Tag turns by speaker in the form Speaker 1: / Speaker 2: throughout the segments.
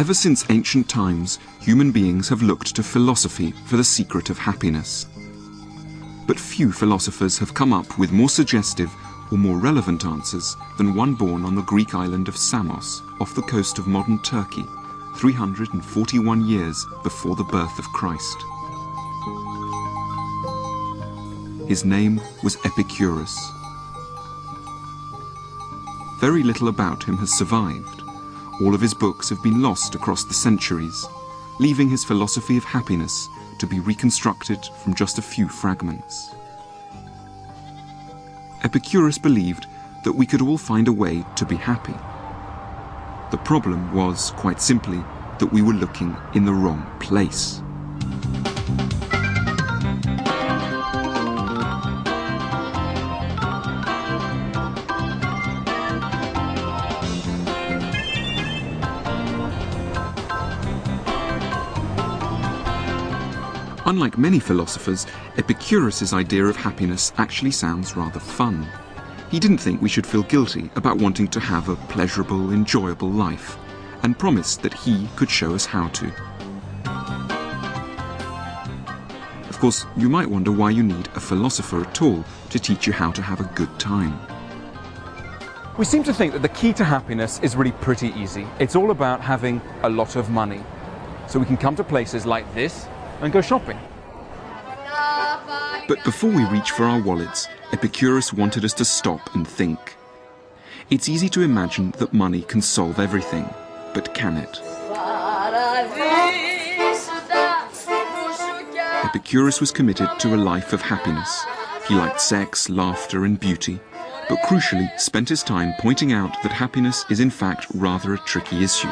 Speaker 1: Ever since ancient times, human beings have looked to philosophy for the secret of happiness. But few philosophers have come up with more suggestive or more relevant answers than one born on the Greek island of Samos, off the coast of modern Turkey, 341 years before the birth of Christ. His name was Epicurus. Very little about him has survived. All of his books have been lost across the centuries, leaving his philosophy of happiness to be reconstructed from just a few fragments. Epicurus believed that we could all find a way to be happy. The problem was, quite simply, that we were looking in the wrong place. Unlike many philosophers, Epicurus's idea of happiness actually sounds rather fun. He didn't think we should feel guilty about wanting to have a pleasurable, enjoyable life, and promised that he could show us how to. Of course, you might wonder why you need a philosopher at all to teach you how to have a good time.
Speaker 2: We seem to think that the key to happiness is really pretty easy. It's all about having a lot of money. So we can come to places like this and go shopping.
Speaker 1: But before we reach for our wallets, Epicurus wanted us to stop and think. It's easy to imagine that money can solve everything, but can it? Epicurus was committed to a life of happiness. He liked sex, laughter, and beauty, but crucially spent his time pointing out that happiness is in fact rather a tricky issue.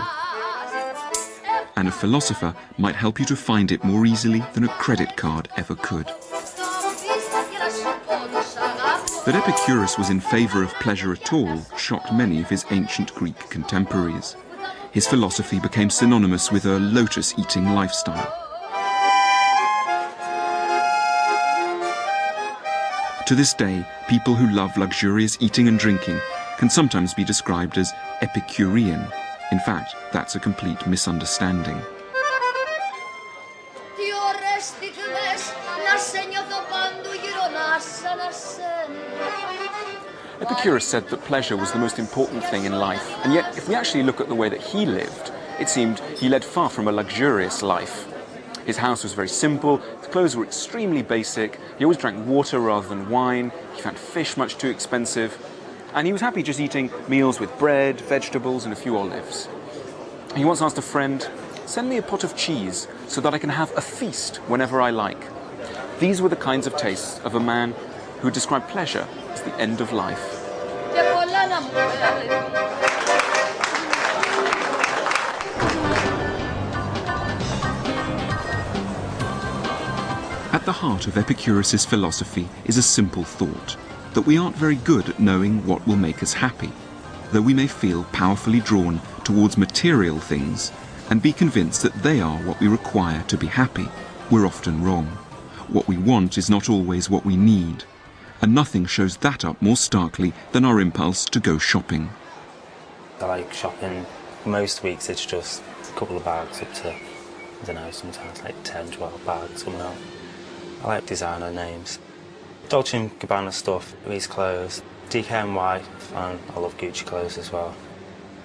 Speaker 1: And a philosopher might help you to find it more easily than a credit card ever could. That Epicurus was in favour of pleasure at all shocked many of his ancient Greek contemporaries. His philosophy became synonymous with a lotus-eating lifestyle. To this day, people who love luxurious eating and drinking can sometimes be described as Epicurean. In fact, that's a complete misunderstanding.
Speaker 2: Epicurus said that pleasure was the most important thing in life, and yet if we actually look at the way that he lived, it seemed he led far from a luxurious life. His house was very simple, his clothes were extremely basic, he always drank water rather than wine, he found fish much too expensive, and he was happy just eating meals with bread, vegetables and a few olives. He once asked a friend, "Send me a pot of cheese so that I can have a feast whenever I like." These were the kinds of tastes of a man who described pleasure as the end of life.
Speaker 1: At the heart of Epicurus's philosophy is a simple thought, that we aren't very good at knowing what will make us happy. Though we may feel powerfully drawn towards material things and be convinced that they are what we require to be happy, we're often wrong. What we want is not always what we need, and nothing shows that up more starkly than our impulse to go shopping.
Speaker 3: I like shopping. Most weeks it's just a couple of bags up to, I don't know, sometimes like 10, 12 bags coming out. I like designer names. Dolce & Gabbana stuff, Louise clothes, DKNY, and I love Gucci clothes as well.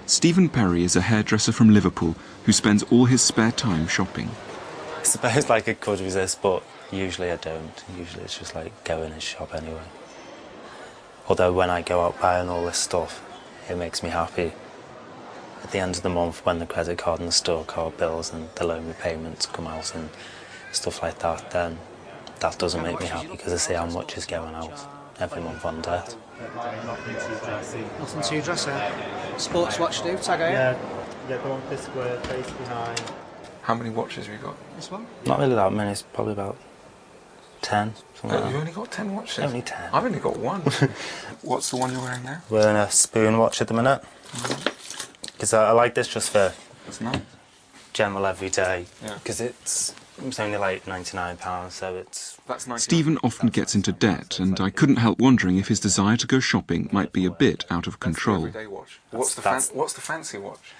Speaker 1: Stephen Perry is a hairdresser from Liverpool who spends all his spare time shopping.
Speaker 3: I suppose like I could resist, but usually I don't. Usually it's just like go in and shop anyway. Although when I go out buying all this stuff, it makes me happy. At the end of the month when the credit card and the store card bills and the loan repayments come out and stuff like that, then that doesn't make me happy because I see how much is going out every month on debt.
Speaker 4: Nothing too dressy. Sports watch do, tag out.
Speaker 5: Yeah, the one with the square face behind.
Speaker 2: How many watches have you got?
Speaker 4: This one?
Speaker 3: Not really that many, it's probably about 10, something like that.
Speaker 2: You've only got 10 watches?
Speaker 3: Only 10.
Speaker 2: I've only got one. What's the one you're wearing now?
Speaker 3: Wearing a spoon watch at the minute. Because I like this just for
Speaker 2: That's nice.
Speaker 3: general everyday.
Speaker 2: Yeah.
Speaker 3: Because it's only like £99, so it's...
Speaker 2: That's nice.
Speaker 1: Stephen often gets into debt, and I couldn't help wondering if his desire to go shopping might be a bit out of control.
Speaker 2: Everyday watch. What's the fancy watch?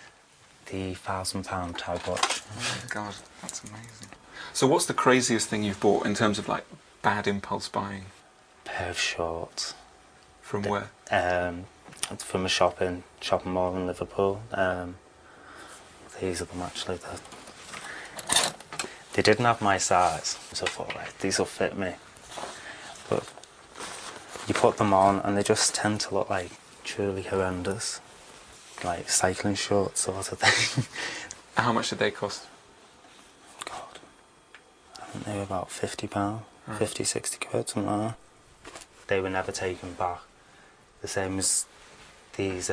Speaker 3: the £1,000 tag watch.
Speaker 2: Oh my God, that's amazing. So what's the craziest thing you've bought in terms of like bad impulse buying?
Speaker 3: Pair of shorts.
Speaker 2: From where?
Speaker 3: From a shopping mall in Liverpool. These are them actually. They didn't have my size, so I thought, right, these will fit me. But you put them on and they just tend to look like truly horrendous. Like cycling shorts sort of thing.
Speaker 2: How much did they cost?
Speaker 3: God, I think they were about £50,
Speaker 2: Right.
Speaker 3: 50, 60 quid, something like that. They were never taken back. The same as these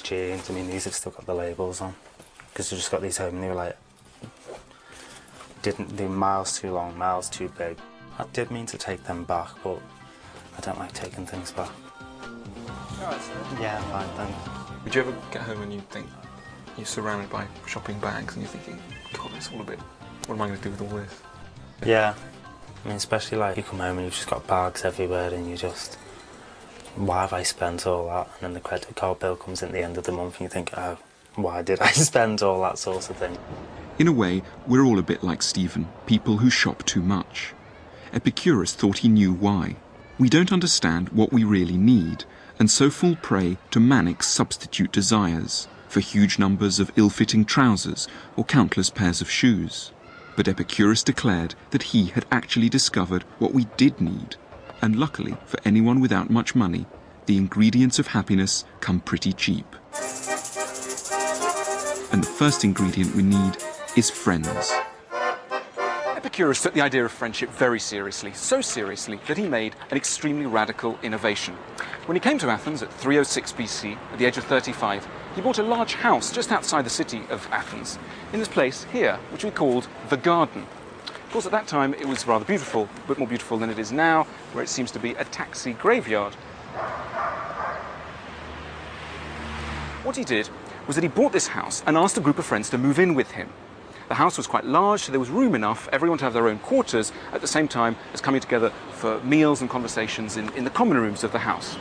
Speaker 3: jeans. I mean, these have still got the labels on because I just got these home and they were like, they were miles too long, miles too big. I did mean to take them back, but I don't like taking things back.
Speaker 4: Alright, sir.
Speaker 3: Yeah, fine, thanks.
Speaker 2: Would you ever get home and you think you're surrounded by shopping bags and you're thinking, God, it's all a bit, what am I going to do with all this?
Speaker 3: Yeah, I mean, especially like you come home and you've just got bags everywhere and you just, why have I spent all that? And then the credit card bill comes in at the end of the month and you think, oh, why did I spend all that sort of thing?
Speaker 1: In a way, we're all a bit like Stephen, people who shop too much. Epicurus thought he knew why. We don't understand what we really need, and so fall prey to manic substitute desires for huge numbers of ill-fitting trousers or countless pairs of shoes. But Epicurus declared that he had actually discovered what we did need, and luckily for anyone without much money, the ingredients of happiness come pretty cheap. And the first ingredient we need is friends.
Speaker 2: Epicurus took the idea of friendship very seriously, so seriously that he made an extremely radical innovation. When he came to Athens at 306 BC, at the age of 35, he bought a large house just outside the city of Athens, in this place here, which we called the Garden. Of course, at that time it was rather beautiful, a bit more beautiful than it is now, where it seems to be a taxi graveyard. What he did was that he bought this house and asked a group of friends to move in with him. The house was quite large, so there was room enough for everyone to have their own quarters at the same time as coming together for meals and conversations in the common rooms of the house.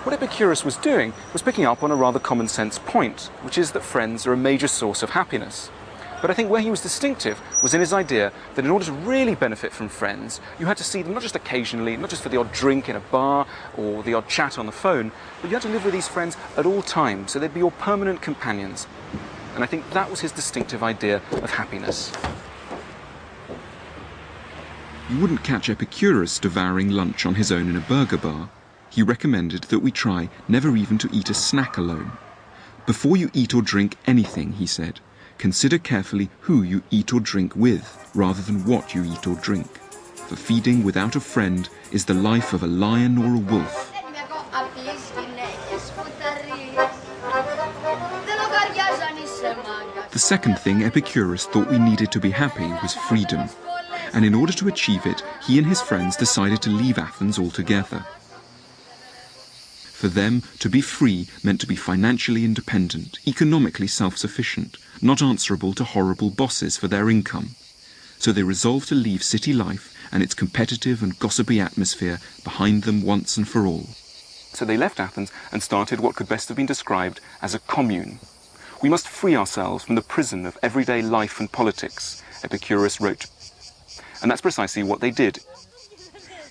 Speaker 2: What Epicurus was doing was picking up on a rather common sense point, which is that friends are a major source of happiness. But I think where he was distinctive was in his idea that in order to really benefit from friends, you had to see them not just occasionally, not just for the odd drink in a bar or the odd chat on the phone, but you had to live with these friends at all times, so they'd be your permanent companions. And I think that was his distinctive idea of happiness.
Speaker 1: You wouldn't catch Epicurus devouring lunch on his own in a burger bar. He recommended that we try never even to eat a snack alone. Before you eat or drink anything, he said, consider carefully who you eat or drink with, rather than what you eat or drink. For feeding without a friend is the life of a lion or a wolf. The second thing Epicurus thought we needed to be happy was freedom. And in order to achieve it, he and his friends decided to leave Athens altogether. For them, to be free meant to be financially independent, economically self-sufficient, not answerable to horrible bosses for their income. So they resolved to leave city life and its competitive and gossipy atmosphere behind them once and for all.
Speaker 2: So they left Athens and started what could best have been described as a commune. We must free ourselves from the prison of everyday life and politics, Epicurus wrote. And that's precisely what they did.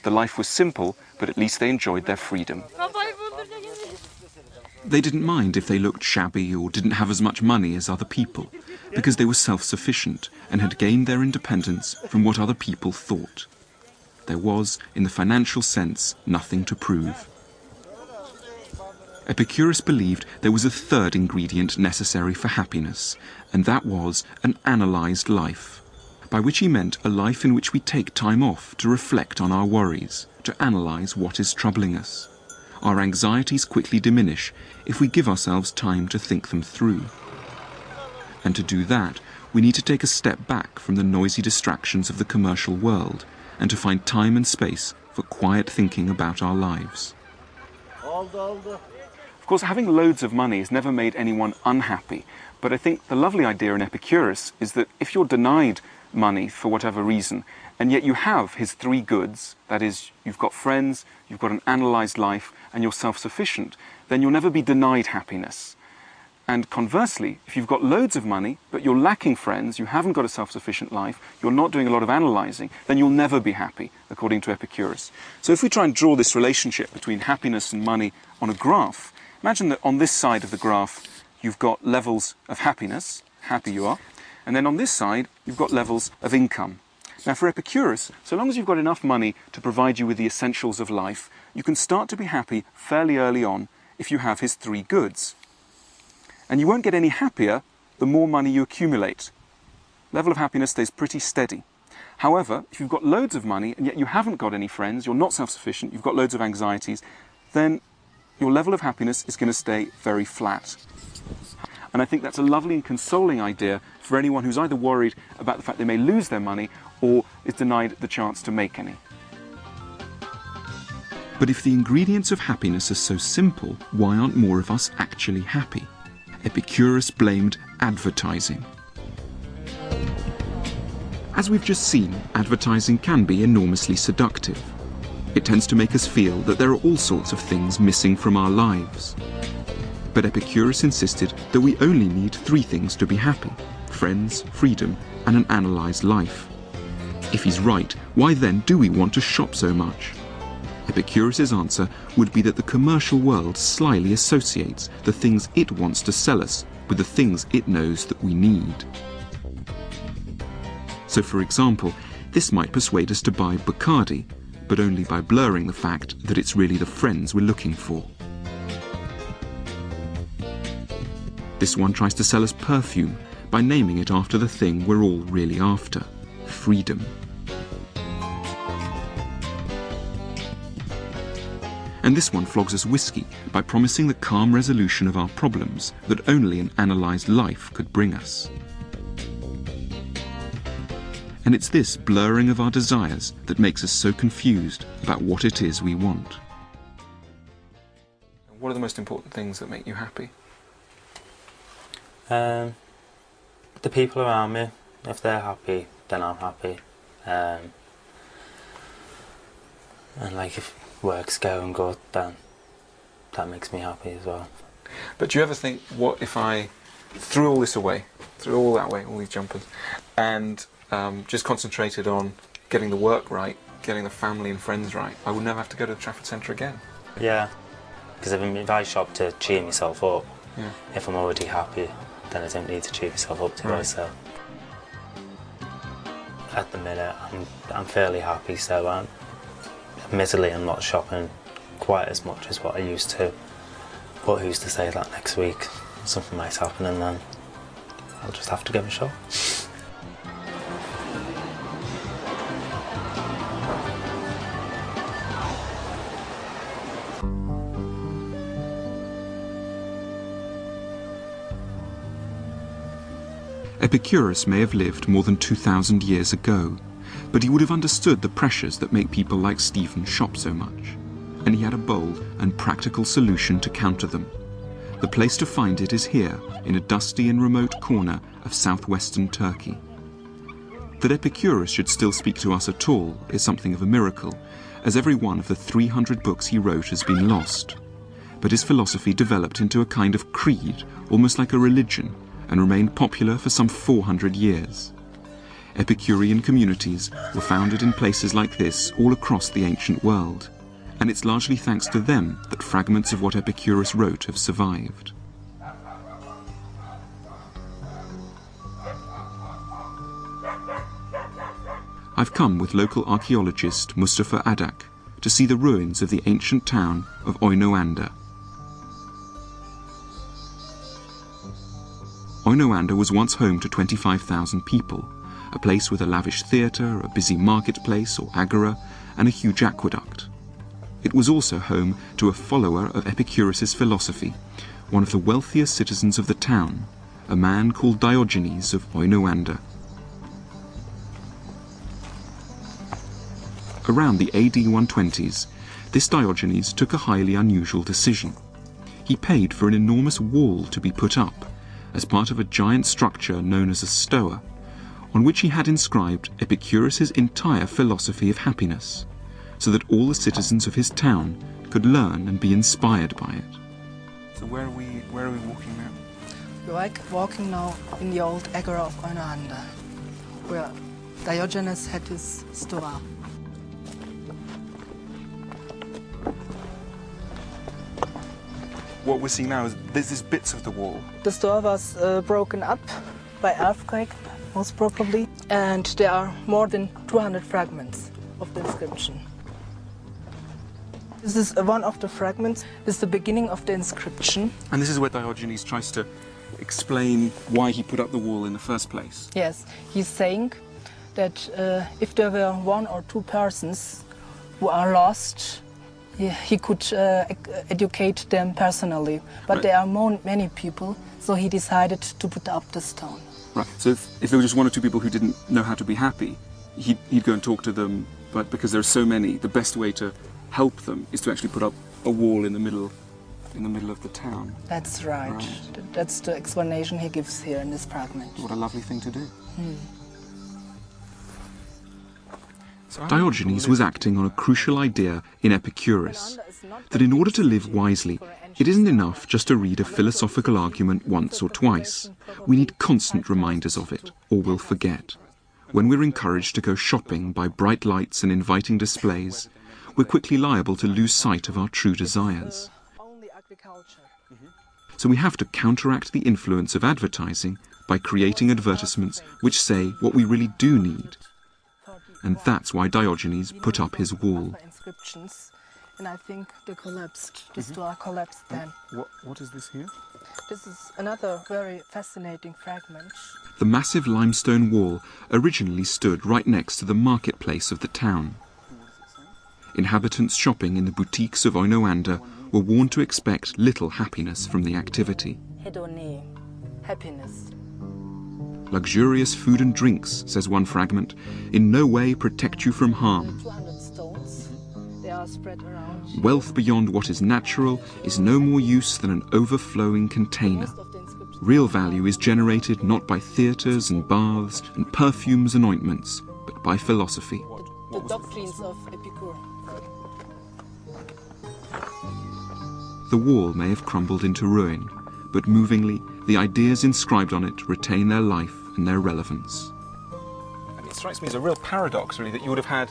Speaker 2: The life was simple, but at least they enjoyed their freedom.
Speaker 1: They didn't mind if they looked shabby or didn't have as much money as other people, because they were self-sufficient and had gained their independence from what other people thought. There was, in the financial sense, nothing to prove. Epicurus believed there was a third ingredient necessary for happiness, and that was an analysed life, by which he meant a life in which we take time off to reflect on our worries, to analyse what is troubling us. Our anxieties quickly diminish if we give ourselves time to think them through. And to do that, we need to take a step back from the noisy distractions of the commercial world and to find time and space for quiet thinking about our lives.
Speaker 2: Of course, having loads of money has never made anyone unhappy, but I think the lovely idea in Epicurus is that if you're denied money for whatever reason, and yet you have his three goods, that is, you've got friends, you've got an analysed life, and you're self-sufficient, then you'll never be denied happiness. And conversely, if you've got loads of money, but you're lacking friends, you haven't got a self-sufficient life, you're not doing a lot of analysing, then you'll never be happy, according to Epicurus. So if we try and draw this relationship between happiness and money on a graph, imagine that on this side of the graph, you've got levels of happiness, happy you are, and then on this side, you've got levels of income. Now for Epicurus, so long as you've got enough money to provide you with the essentials of life, you can start to be happy fairly early on if you have his three goods. And you won't get any happier the more money you accumulate. Level of happiness stays pretty steady. However, if you've got loads of money and yet you haven't got any friends, you're not self-sufficient, you've got loads of anxieties, then your level of happiness is going to stay very flat. And I think that's a lovely and consoling idea for anyone who's either worried about the fact they may lose their money or is denied the chance to make any.
Speaker 1: But if the ingredients of happiness are so simple, why aren't more of us actually happy? Epicurus blamed advertising. As we've just seen, advertising can be enormously seductive. It tends to make us feel that there are all sorts of things missing from our lives. But Epicurus insisted that we only need three things to be happy: friends, freedom, and an analysed life. If he's right, why then do we want to shop so much? Epicurus's answer would be that the commercial world slyly associates the things it wants to sell us with the things it knows that we need. So for example, this might persuade us to buy Bacardi, but only by blurring the fact that it's really the friends we're looking for. This one tries to sell us perfume by naming it after the thing we're all really after: freedom. And this one flogs us whiskey by promising the calm resolution of our problems that only an analysed life could bring us. And it's this blurring of our desires that makes us so confused about what it is we want.
Speaker 2: What are the most important things that make you happy?
Speaker 3: The people around me. If they're happy, then I'm happy. And like if work's going good, then that makes me happy as well.
Speaker 2: But do you ever think, what if I threw all this away, threw all that away, all these jumpers, and just concentrated on getting the work right, getting the family and friends right, I would never have to go to the Trafford Centre again?
Speaker 3: Yeah, because if I shop to cheer myself up,
Speaker 2: Yeah.
Speaker 3: if I'm already happy, then I don't need to cheer myself up to
Speaker 2: Right.
Speaker 3: myself. At the minute, I'm fairly happy, so admittedly I'm not shopping quite as much as what I used to, but who's to say that next week something might happen and then I'll just have to go and shop.
Speaker 1: Epicurus may have lived more than 2,000 years ago, but he would have understood the pressures that make people like Stephen shop so much, and he had a bold and practical solution to counter them. The place to find it is here, in a dusty and remote corner of southwestern Turkey. That Epicurus should still speak to us at all is something of a miracle, as every one of the 300 books he wrote has been lost. But his philosophy developed into a kind of creed, almost like a religion, and remained popular for some 400 years. Epicurean communities were founded in places like this all across the ancient world, and it's largely thanks to them that fragments of what Epicurus wrote have survived. I've come with local archaeologist Mustafa Adak to see the ruins of the ancient town of Oynoanda. Oynoanda was once home to 25,000 people, a place with a lavish theatre, a busy marketplace or agora, and a huge aqueduct. It was also home to a follower of Epicurus's philosophy, one of the wealthiest citizens of the town, a man called Diogenes of Oynoanda. Around the AD 120s, this Diogenes took a highly unusual decision. He paid for an enormous wall to be put up, as part of a giant structure known as a stoa, on which he had inscribed Epicurus's entire philosophy of happiness, so that all the citizens of his town could learn and be inspired by it.
Speaker 2: So where are we walking now?
Speaker 6: We're walking now in the old agora of Oinander, where Diogenes had his stoa.
Speaker 2: What we're seeing now is there's bits of the wall.
Speaker 6: The stoa was broken up by earthquake, most probably, and there are more than 200 fragments of the inscription. This is one of the fragments. This is the beginning of the inscription.
Speaker 2: And this is where Diogenes tries to explain why he put up the wall in the first place.
Speaker 6: Yes, he's saying that if there were one or two persons who are lost, he could educate them personally. But
Speaker 2: Right.
Speaker 6: there are many people, so he decided to put up the stone.
Speaker 2: Right. So if there were just one or two people who didn't know how to be happy, he'd go and talk to them. But because there are so many, the best way to help them is to actually put up a wall in the middle of the town.
Speaker 6: That's right.
Speaker 2: Right.
Speaker 6: That's the explanation he gives here in this fragment.
Speaker 2: What a lovely thing to do. So
Speaker 1: Diogenes was acting on a crucial idea in Epicurus, that in order to live wisely, it isn't enough just to read a philosophical argument once or twice. We need constant reminders of it, or we'll forget. When we're encouraged to go shopping by bright lights and inviting displays, we're quickly liable to lose sight of our true desires.
Speaker 6: Only agriculture.
Speaker 1: So we have to counteract the influence of advertising by creating advertisements which say what we really do need. And that's why Diogenes put up his wall.
Speaker 6: Inscriptions, and I think they collapsed. The stoa collapsed then.
Speaker 2: What is this here?
Speaker 6: This is another very fascinating fragment.
Speaker 1: The massive limestone wall originally stood right next to the marketplace of the town. Inhabitants shopping in the boutiques of Oinander were warned to expect little happiness from the activity.
Speaker 6: Hedone, happiness.
Speaker 1: Luxurious food and drinks, says one fragment, in no way protect you from harm.
Speaker 6: 200 stones. They are spread around.
Speaker 1: Wealth beyond what is natural is no more use than an overflowing container.
Speaker 6: Most of the inscriptions.
Speaker 1: Real value is generated not by theatres and baths and perfumes and ointments, but by philosophy.
Speaker 6: The doctrines of Epicurus.
Speaker 1: The wall may have crumbled into ruin, but movingly, the ideas inscribed on it retain their life and their relevance.
Speaker 2: And it strikes me as a real paradox, really, that you would have had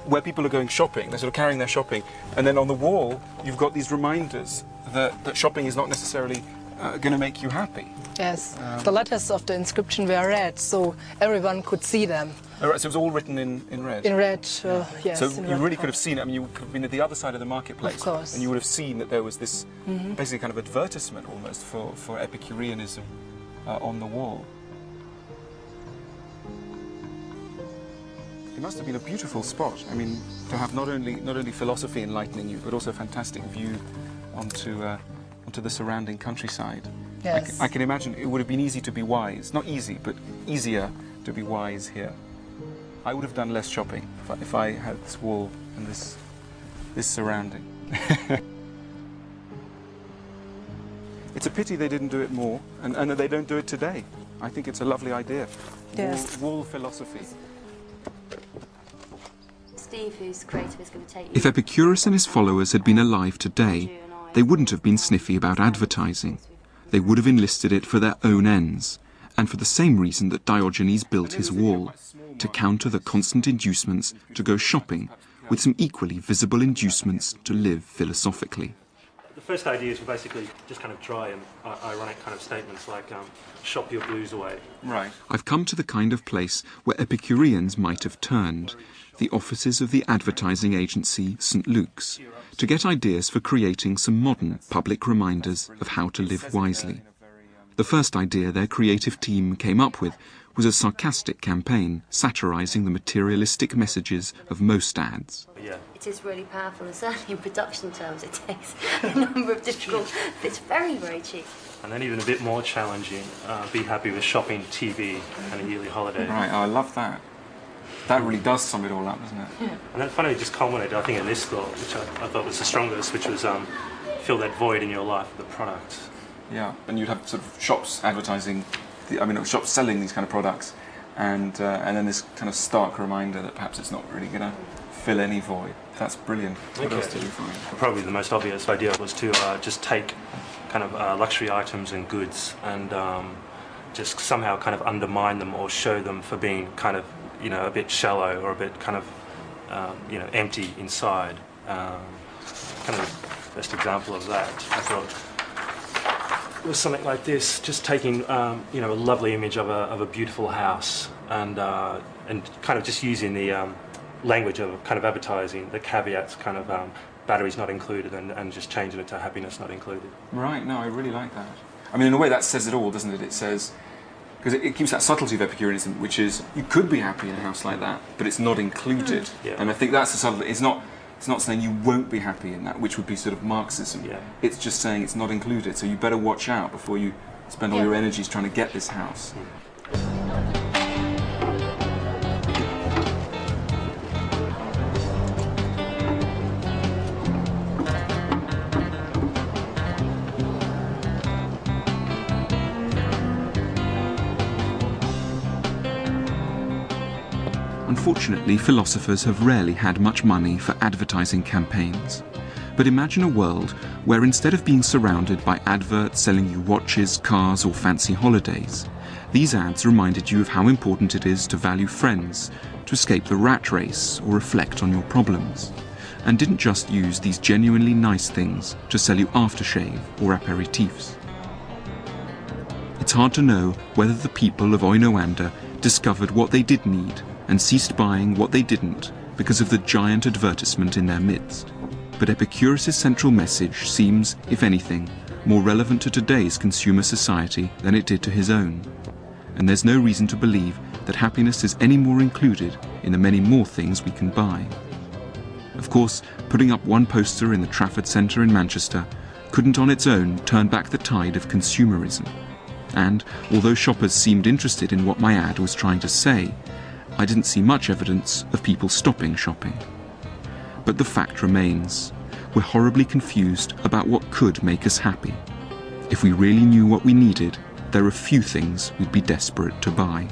Speaker 2: where people are going shopping, they're sort of carrying their shopping, and then on the wall you've got these reminders that shopping is not necessarily going to make you happy.
Speaker 6: Yes, the letters of the inscription were red, so everyone could see them.
Speaker 2: Oh, right, so it was all written in red?
Speaker 6: In red, yes.
Speaker 2: So
Speaker 6: in
Speaker 2: you
Speaker 6: red
Speaker 2: really
Speaker 6: font.
Speaker 2: could have seen it. I mean, you could have been at the other side of the marketplace.
Speaker 6: Of course.
Speaker 2: And you would have seen that there was this basically kind of advertisement almost for Epicureanism on the wall. It must have been a beautiful spot. I mean, to have not only philosophy enlightening you, but also a fantastic view onto the surrounding countryside.
Speaker 6: Yes.
Speaker 2: I can imagine it would have been easy to be wise. Not easy, but easier to be wise here. I would have done less shopping if I had this wall and this surrounding. It's a pity they didn't do it more, and that they don't do it today. I think it's a lovely idea.
Speaker 6: Yes.
Speaker 2: Wall philosophy.
Speaker 7: Steve, who's creative, is going to take you.
Speaker 1: If Epicurus and his followers had been alive today, they wouldn't have been sniffy about advertising. They would have enlisted it for their own ends, and for the same reason that Diogenes built his wall, to counter the constant inducements to go shopping, with some equally visible inducements to live philosophically.
Speaker 8: The first ideas were basically just kind of dry and ironic kind of statements like, shop your blues away.
Speaker 2: Right.
Speaker 1: I've come to the kind of place where Epicureans might have turned, the offices of the advertising agency St. Luke's, to get ideas for creating some modern public reminders of how to live wisely. The first idea their creative team came up with was a sarcastic campaign satirising the materialistic messages of most ads.
Speaker 8: Yeah.
Speaker 7: It is really powerful, and certainly in production terms it takes a number of difficult... It's very, very cheap.
Speaker 8: And then even a bit more challenging, be happy with shopping, TV and a yearly holiday.
Speaker 2: Right, I love that. That really does sum it all up, doesn't it?
Speaker 7: Yeah.
Speaker 8: And then finally it just culminated, I think, in this thought, which I thought was the strongest, which was fill that void in your life with a product.
Speaker 2: Yeah, and you'd have sort of shops advertising, shops selling these kind of products, and then this kind of stark reminder that perhaps it's not really going to fill any void. That's brilliant. What else did you find?
Speaker 8: Probably the most obvious idea was to just take kind of luxury items and goods, and just somehow kind of undermine them or show them for being kind of, you know, a bit shallow or a bit kind of, you know, empty inside. Kind of the best example of that, I thought, was something like this, just taking, you know, a lovely image of a beautiful house, and kind of just using the language of kind of advertising, the caveats, kind of batteries not included, and just changing it to happiness not included.
Speaker 2: Right, no, I really like that. I mean, in a way that says it all, doesn't it? It says, because it keeps that subtlety of Epicureanism, which is, you could be happy in a house like that, but it's not included.
Speaker 8: Yeah.
Speaker 2: And I think that's the subtlety. It's not saying you won't be happy in that, which would be sort of Marxism.
Speaker 8: Yeah.
Speaker 2: It's just saying it's not included, so you better watch out before you spend all your energies trying to get this house. Unfortunately, philosophers have rarely had much money for advertising campaigns. But imagine a world where instead of being surrounded by adverts selling you watches, cars or fancy holidays, these ads reminded you of how important it is to value friends, to escape the rat race or reflect on your problems, and didn't just use these genuinely nice things to sell you aftershave or aperitifs. It's hard to know whether the people of Oinoanda discovered what they did need and ceased buying what they didn't because of the giant advertisement in their midst. But Epicurus' central message seems, if anything, more relevant to today's consumer society than it did to his own. And there's no reason to believe that happiness is any more included in the many more things we can buy. Of course, putting up one poster in the Trafford Centre in Manchester couldn't on its own turn back the tide of consumerism. And although shoppers seemed interested in what my ad was trying to say, I didn't see much evidence of people stopping shopping. But the fact remains, we're horribly confused about what could make us happy. If we really knew what we needed, there are few things we'd be desperate to buy.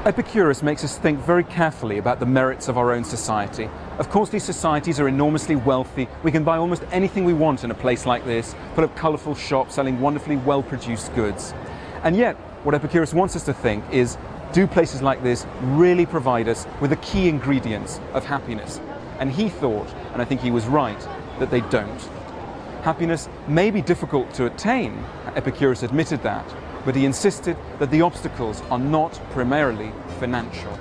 Speaker 9: Epicurus makes us think very carefully about the merits of our own society. Of course, these societies are enormously wealthy. We can buy almost anything we want in a place like this, full of colourful shops selling wonderfully well-produced goods. And yet, what Epicurus wants us to think is, do places like this really provide us with the key ingredients of happiness? And he thought, and I think he was right, that they don't. Happiness may be difficult to attain, Epicurus admitted that, but he insisted that the obstacles are not primarily financial.